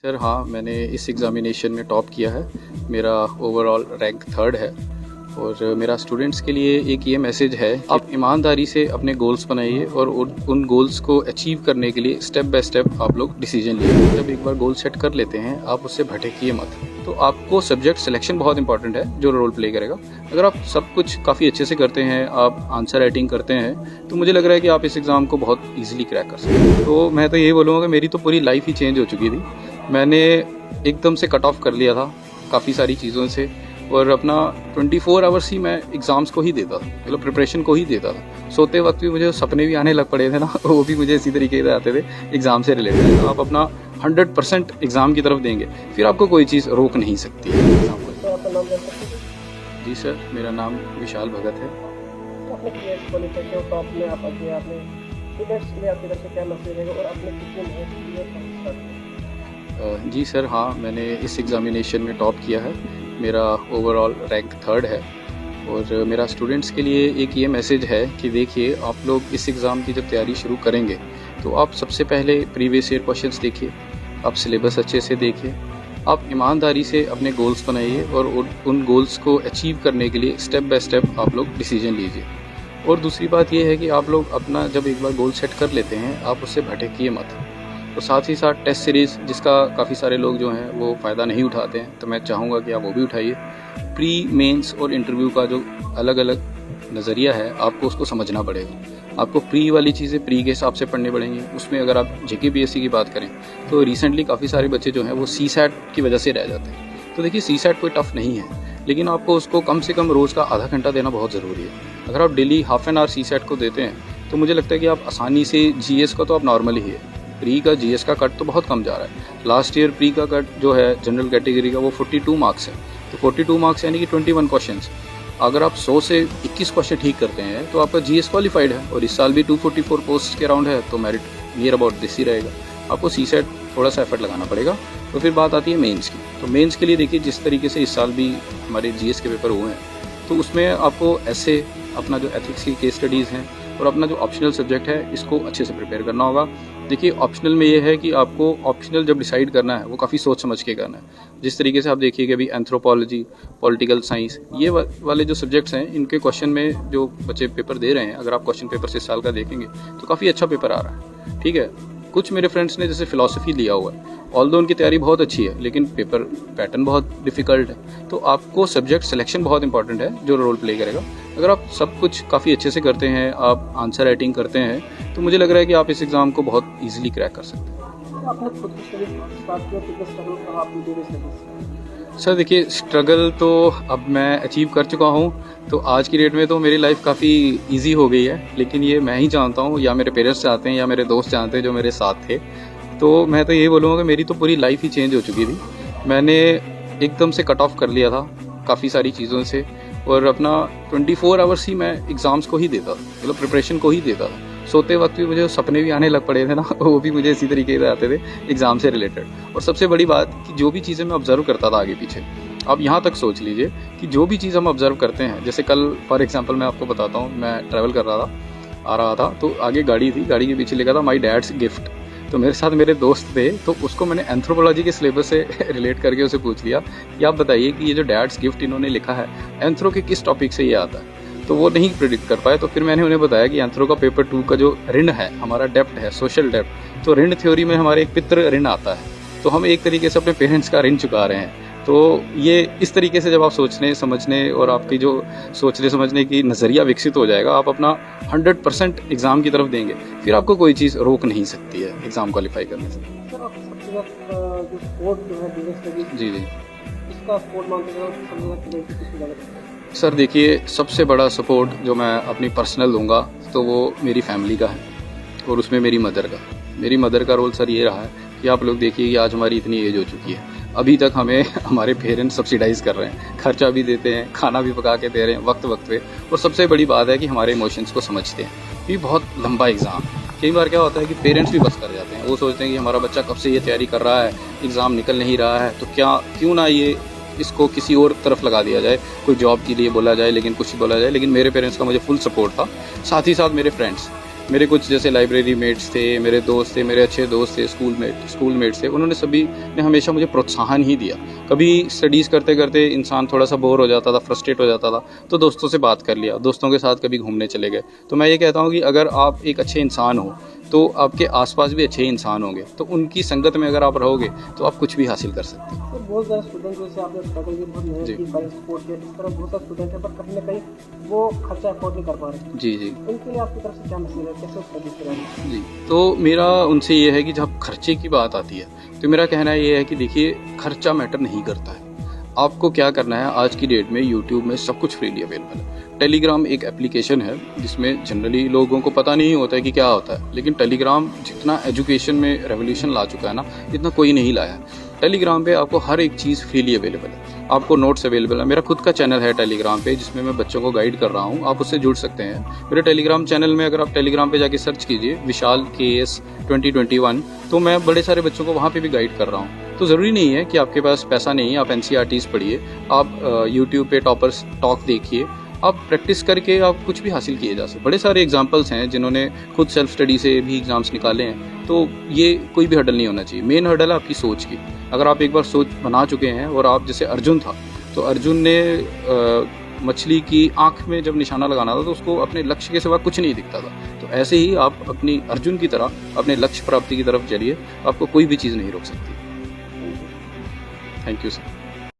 Sir हाँ, मैंने इस एग्ज़ामिनेशन में टॉप किया है। मेरा ओवरऑल रैंक 3rd है और मेरा स्टूडेंट्स के लिए एक ये मैसेज है, आप ईमानदारी से अपने गोल्स बनाइए और उन गोल्स को अचीव करने के लिए स्टेप बाय स्टेप आप लोग डिसीजन लीजिए। जब एक बार गोल सेट कर लेते हैं, आप उससे भटकिए मत। तो आपको सब्जेक्ट सिलेक्शन बहुत इंपॉर्टेंट है, जो रोल प्ले करेगा। अगर आप सब कुछ काफ़ी अच्छे से करते हैं, आप आंसर राइटिंग करते हैं, तो मुझे लग रहा है कि आप इस एग्ज़ाम को बहुत ईजिली क्रैक कर सकते हैं। तो मैं तो ये बोलूँगा कि मेरी तो पूरी लाइफ ही चेंज हो चुकी थी। मैंने एकदम से कट ऑफ कर लिया था काफ़ी सारी चीज़ों से और अपना 24 आवर्स ही मैं एग्ज़ाम्स को ही देता था, मतलब प्रिपरेशन को ही देता था। सोते वक्त भी मुझे सपने भी आने लग पड़े थे ना, वो भी मुझे इसी तरीके से आते थे एग्ज़ाम से रिलेटेड। आप अपना 100% एग्ज़ाम की तरफ देंगे, फिर आपको कोई चीज़ रोक नहीं सकती है एग्ज़ाम को। तो आपका नाम जान सकते हैं? जी सर, मेरा नाम विशाल भगत है। तो आपने क्लियर क्वालिफाई किया, टॉप में आप आगे आपने स्टूडेंट्स के लिए आपकी तरफ से क्या मैसेज रहेगा और आपने कितने में क्लियर स्टार्ट किया? जी सर हाँ, मैंने इस एग्ज़ामिनेशन में टॉप किया है। मेरा ओवरऑल रैंक 3rd है और मेरा स्टूडेंट्स के लिए एक ये मैसेज है कि देखिए, आप लोग इस एग्ज़ाम की जब तैयारी शुरू करेंगे, तो आप सबसे पहले प्रीवियस ईयर क्वेश्चंस देखिए, आप सिलेबस अच्छे से देखिए, आप ईमानदारी से अपने गोल्स बनाइए और उन गोल्स को अचीव करने के लिए स्टेप बाय स्टेप आप लोग डिसीजन लीजिए। और दूसरी बात ये है कि आप लोग अपना जब एक बार गोल सेट कर लेते हैं, आप उससे भटकिए मत। तो साथ ही साथ टेस्ट सीरीज़, जिसका काफ़ी सारे लोग जो हैं वो फ़ायदा नहीं उठाते हैं, तो मैं चाहूँगा कि आप वो भी उठाइए। प्री, मेंस और इंटरव्यू का जो अलग अलग नज़रिया है, आपको उसको समझना पड़ेगा। आपको प्री वाली चीज़ें प्री के हिसाब से पढ़नी पड़ेंगी। उसमें अगर आप जेकेपीएससी की बात करें, तो रिसेंटली काफ़ी सारे बच्चे जो हैं वो सीसैट की वजह से रह जाते हैं। तो देखिए, सीसैट कोई टफ़ नहीं है, लेकिन आपको उसको कम से कम रोज़ का आधा घंटा देना बहुत ज़रूरी है। अगर आप daily half an hour CSAT को देते हैं, तो मुझे लगता है कि आप आसानी से जीएस का तो आप नॉर्मल ही है, प्री का जीएस का कट तो बहुत कम जा रहा है। लास्ट ईयर प्री का कट जो है जनरल कैटेगरी का, वो 42 मार्क्स है। तो 42 मार्क्स यानी कि 21 क्वेश्चंस। अगर आप 100 से 21 क्वेश्चन ठीक करते हैं, तो आपका जीएस क्वालिफाइड है। और इस साल भी 244 पोस्ट के अराउंड है, तो merit near about this he रहेगा। आपको सीसेट थोड़ा सा एफर्ट लगाना पड़ेगा। तो फिर बात आती है मेंस की। तो मेंस के लिए देखिए, जिस तरीके से इस साल भी हमारे जीएस के पेपर हुए हैं, तो उसमें आपको ऐसे अपना जो एथिक्स की केस स्टडीज़ हैं और अपना जो ऑप्शनल सब्जेक्ट है, इसको अच्छे से प्रिपेयर करना होगा। देखिए, ऑप्शनल में ये है कि आपको ऑप्शनल जब डिसाइड करना है, वो काफ़ी सोच समझ के करना है। जिस तरीके से आप देखिए कि अभी एंथ्रोपोलॉजी, पॉलिटिकल साइंस, ये वाले जो सब्जेक्ट्स हैं, इनके क्वेश्चन में जो बच्चे पेपर दे रहे हैं, अगर आप क्वेश्चन पेपर से इस साल का देखेंगे, तो काफ़ी अच्छा पेपर आ रहा है। ठीक है, कुछ मेरे फ्रेंड्स ने जैसे फिलॉसफी लिया हुआ है, ऑल्दो उनकी तैयारी बहुत अच्छी है, लेकिन पेपर पैटर्न बहुत डिफिकल्ट है। तो आपको सब्जेक्ट सिलेक्शन बहुत इंपॉर्टेंट है, जो रोल प्ले करेगा। अगर आप सब कुछ काफ़ी अच्छे से करते हैं, आप आंसर राइटिंग करते हैं, तो मुझे लग रहा है कि आप इस एग्ज़ाम को बहुत ईजिली क्रैक कर सकते हैं। तो आपने खुद की स्टडी स्टार्ट किया, कितना स्ट्रगल रहा आपकी डेली स्टडीज? सर देखिए, स्ट्रगल तो अब मैं अचीव कर चुका हूँ, तो आज की डेट में तो मेरी लाइफ काफ़ी इजी हो गई है। लेकिन ये मैं ही जानता हूँ, या मेरे पेरेंट्स चाहते हैं, या मेरे दोस्त जानते हैं जो मेरे साथ थे। तो मैं तो ये बोलूँगा कि मेरी तो पूरी लाइफ ही चेंज हो चुकी थी। मैंने एकदम से कट ऑफ कर लिया था काफ़ी सारी चीज़ों से और अपना 24 आवर्स ही मैं एग्ज़ाम्स को ही देता था, मतलब प्रिपरेशन को ही देता था। सोते वक्त भी मुझे सपने भी आने लग पड़े थे ना, वो भी मुझे इसी तरीके से आते थे एग्ज़ाम से रिलेटेड। और सबसे बड़ी बात कि जो भी चीज़ें मैं ऑब्जर्व करता था आगे पीछे, आप यहाँ तक सोच लीजिए कि जो भी चीज़ हम ऑब्जर्व करते हैं, जैसे कल फॉर एग्जांपल मैं आपको बताता हूँ, मैं ट्रैवल कर रहा था, आ रहा था, तो आगे गाड़ी थी, गाड़ी के पीछे लिखा था माई डैड्स गिफ्ट। तो मेरे साथ मेरे दोस्त थे, तो उसको मैंने एंथ्रोपोलॉजी के सिलेबस से रिलेट करके उसे पूछ लिया कि आप बताइए कि ये जो डैड्स गिफ्ट इन्होंने लिखा है, एंथ्रो के किस टॉपिक से ये आता है। तो वो नहीं प्रिडिक्ट कर पाए। तो फिर मैंने उन्हें बताया कि एंथ्रो का पेपर 2 का जो ऋण है, हमारा डेप्ट है, सोशल डेप्ट, तो ऋण थ्योरी में हमारे एक पितृ ऋण आता है। तो हम एक तरीके से अपने पेरेंट्स का ऋण चुका रहे हैं। तो ये इस तरीके से जब आप सोचने समझने और आपकी जो सोचने समझने की नज़रिया विकसित हो जाएगा, आप अपना 100% एग्ज़ाम की तरफ देंगे, फिर आपको कोई चीज़ रोक नहीं सकती है एग्ज़ाम क्वालिफाई करने से। सर, आप सबसे ज़्यादा जो सपोर्ट जो है डेली स्टडीज, जी जी इसका सपोर्ट मानते हैं, सबसे ज़्यादा क्लियर किसको ज़्यादा करते हैं? सर देखिए, सबसे बड़ा सपोर्ट जो मैं अपनी पर्सनल दूंगा, तो वो मेरी फैमिली का है और उसमें मेरी मदर का। मेरी मदर का रोल सर ये रहा है कि आप लोग देखिए कि आज हमारी इतनी एज हो चुकी है, अभी तक हमें हमारे पेरेंट्स सब्सिडाइज़ कर रहे हैं, खर्चा भी देते हैं, खाना भी पका के दे रहे हैं वक्त वक्त पे। और सबसे बड़ी बात है कि हमारे इमोशंस को समझते हैं। ये बहुत लंबा एग्ज़ाम, कई बार क्या होता है कि पेरेंट्स भी बस कर जाते हैं। वो सोचते हैं कि हमारा बच्चा कब से ये तैयारी कर रहा है, एग्ज़ाम निकल नहीं रहा है, तो क्यों ना ये इसको किसी और तरफ लगा दिया जाए, कोई जॉब के लिए बोला जाए, लेकिन कुछ बोला जाए। लेकिन मेरे पेरेंट्स का मुझे फुल सपोर्ट था, साथ ही साथ मेरे फ्रेंड्स। मेरे कुछ जैसे लाइब्रेरी मेट्स थे, मेरे दोस्त थे, मेरे अच्छे दोस्त थे, स्कूल मेट्स थे, उन्होंने सभी ने हमेशा मुझे प्रोत्साहन ही दिया। कभी स्टडीज़ करते करते इंसान थोड़ा सा बोर हो जाता था, फ्रस्ट्रेट हो जाता था, तो दोस्तों से बात कर लिया, दोस्तों के साथ कभी घूमने चले गए। तो मैं ये कहता हूँ कि अगर आप एक अच्छे इंसान हो तो आपके आसपास भी अच्छे इंसान होंगे, तो उनकी संगत में अगर आप रहोगे तो आप कुछ भी हासिल कर सकते हैं। तो बहुत सारे स्टूडेंट जैसे आपने स्ट्रगल की, बहुत मेहनत की, बाई स्पोर्ट के, इस तरह बहुत सारे स्टूडेंट हैं पर कहीं ना कहीं वो खर्चा अफोर्ड नहीं कर पा रहे। जी जी उनके लिए आपकी तरफ से क्या मैसेज है, कैसे स्टडी करें? जी, तो मेरा उनसे ये है कि जब खर्चे की बात आती है तो मेरा कहना ये है कि देखिए, खर्चा मैटर नहीं करता है। आपको क्या करना है, आज की डेट में यूट्यूब में सब कुछ फ्रीली अवेलेबल है। टेलीग्राम एक एप्लीकेशन है जिसमें जनरली लोगों को पता नहीं होता है कि क्या होता है, लेकिन टेलीग्राम जितना एजुकेशन में रेवोल्यूशन ला चुका है ना, इतना कोई नहीं लाया है। टेलीग्राम पे आपको हर एक चीज़ फ्रीली अवेलेबल है, आपको नोट्स अवेलेबल है। मेरा खुद का चैनल है टेलीग्राम पे जिसमें मैं बच्चों को गाइड कर रहा हूँ, आप उससे जुड़ सकते हैं। मेरे टेलीग्राम चैनल में अगर आप टेलीग्राम पे जाके सर्च कीजिए विशाल KS 2021, तो मैं बड़े सारे बच्चों को वहाँ पे भी गाइड कर रहा हूँ। तो ज़रूरी नहीं है कि आपके पास पैसा नहीं है, आप NCERTs पढ़िए, आप यूट्यूब पे टॉपर्स टॉक देखिए, आप प्रैक्टिस करके आप कुछ भी हासिल किए जा सकते। बड़े सारे एग्जांपल्स हैं जिन्होंने खुद सेल्फ स्टडी से भी एग्जाम्स निकाले हैं, तो ये कोई भी हर्डल नहीं होना चाहिए। मेन हर्डल है आपकी सोच की। अगर आप एक बार सोच बना चुके हैं, और आप जैसे अर्जुन था, तो अर्जुन ने मछली की आंख में जब निशाना लगाना था तो उसको अपने लक्ष्य के सिवा कुछ नहीं दिखता था। तो ऐसे ही आप अपनी अर्जुन की तरह अपने लक्ष्य प्राप्ति की तरफ चलिए, आपको कोई भी चीज़ नहीं रोक सकती। Thank you sir.